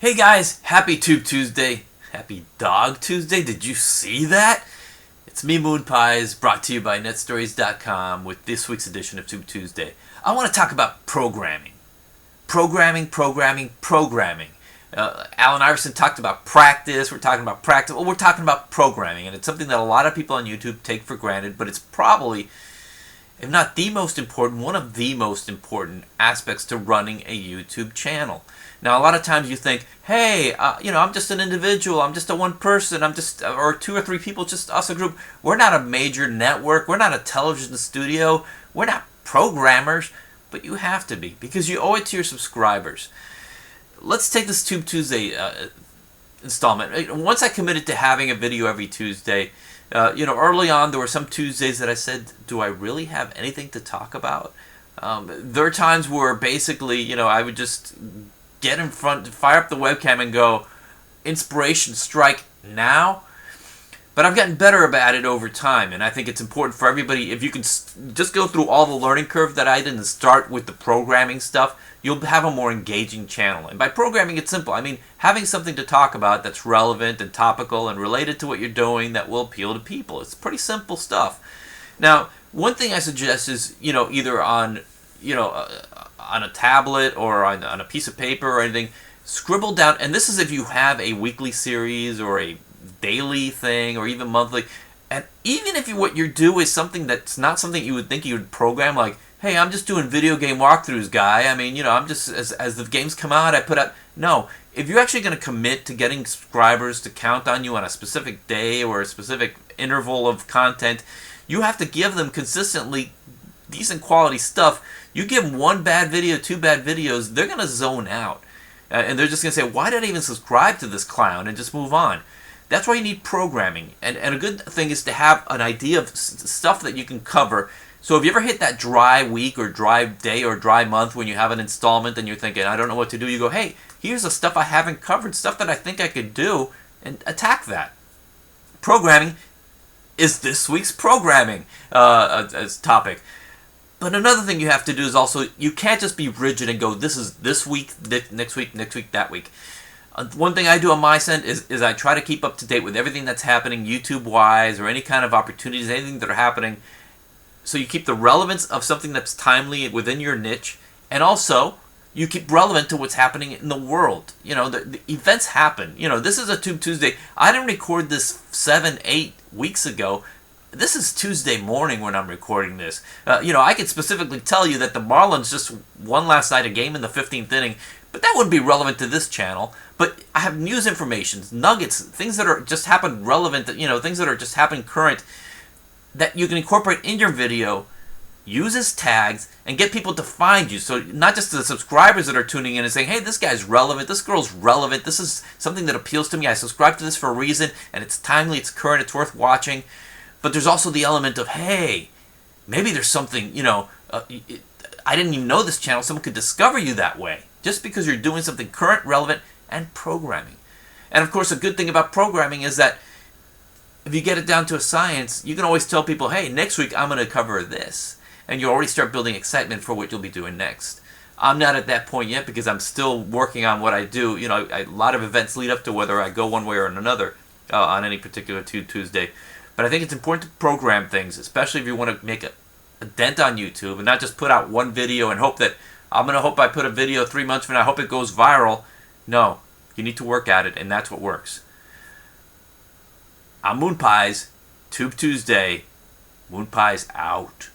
Hey guys, happy Tube Tuesday. Happy Dog Tuesday. Did you see that? It's me, Moon Pies, brought to you by netstories.com with this week's edition of Tube Tuesday. I want to talk about programming. Programming. Allen Iverson talked about practice. We're talking about practice. Well, we're talking about programming, and it's something that a lot of people on YouTube take for granted, but it's probably, if not the most important, one of the most important aspects to running a YouTube channel. Now, a lot of times you think, hey, I'm just an individual, I'm just a one person, or two or three people, just us, a group. We're not a major network, we're not a television studio, we're not programmers, but you have to be, because you owe it to your subscribers. Let's take this Tube Tuesday installment. Once I committed to having a video every Tuesday, early on there were some Tuesdays that I said, do I really have anything to talk about? There are times where basically, I would just get in front, fire up the webcam and go, inspiration strike now. But I've gotten better about it over time, and I think it's important for everybody, if you can just go through all the learning curve that I did and start with the programming stuff, you'll have a more engaging channel. And by programming, it's simple. I mean, having something to talk about that's relevant and topical and related to what you're doing that will appeal to people. It's pretty simple stuff. Now, one thing I suggest is, either on a tablet or on a piece of paper or anything, scribble down, and this is if you have a weekly series or a daily thing or even monthly, and even if what you do is something that's not something you would think you would program, like, hey, I'm just doing video game walkthroughs, guy. I mean, I'm just, as the games come out, I put out. No, if you're actually going to commit to getting subscribers to count on you on a specific day or a specific interval of content, you have to give them consistently decent quality stuff. You give them one bad video, two bad videos, they're going to zone out. And they're just going to say, why did I even subscribe to this clown, and just move on. That's why you need programming. And a good thing is to have an idea of stuff that you can cover. So if you ever hit that dry week or dry day or dry month when you have an installment and you're thinking, I don't know what to do, you go, hey, here's the stuff I haven't covered, stuff that I think I could do, and attack that. Programming is this week's programming as topic. But another thing you have to do is also, you can't just be rigid and go, this is this week, next week, that week. One thing I do on my end is I try to keep up to date with everything that's happening YouTube-wise or any kind of opportunities, anything that are happening. So you keep the relevance of something that's timely within your niche, and also you keep relevant to what's happening in the world. The events happen. This is a Tube Tuesday. I didn't record this 7-8 weeks ago. This is Tuesday morning when I'm recording this. I could specifically tell you that the Marlins just won last night, a game in the 15th inning, but that wouldn't be relevant to this channel. But I have news information, nuggets, things that are just happened relevant, things that are just happening current, that you can incorporate in your video, use as tags, and get people to find you. So not just the subscribers that are tuning in and saying, hey, this guy's relevant, this girl's relevant, this is something that appeals to me, I subscribe to this for a reason, and it's timely, it's current, it's worth watching. But there's also the element of, hey, maybe there's something, I didn't even know this channel, someone could discover you that way, just because you're doing something current, relevant, and programming. And of course, a good thing about programming is that if you get it down to a science, you can always tell people, hey, next week I'm going to cover this. And you already start building excitement for what you'll be doing next. I'm not at that point yet because I'm still working on what I do. A lot of events lead up to whether I go one way or another on any particular Tuesday. But I think it's important to program things, especially if you want to make a dent on YouTube and not just put out one video and hope that I'm going to hope I put a video 3 months from now, I hope it goes viral. No, you need to work at it, and that's what works. I'm Moon Pies, Tube Tuesday. Moon Pies out.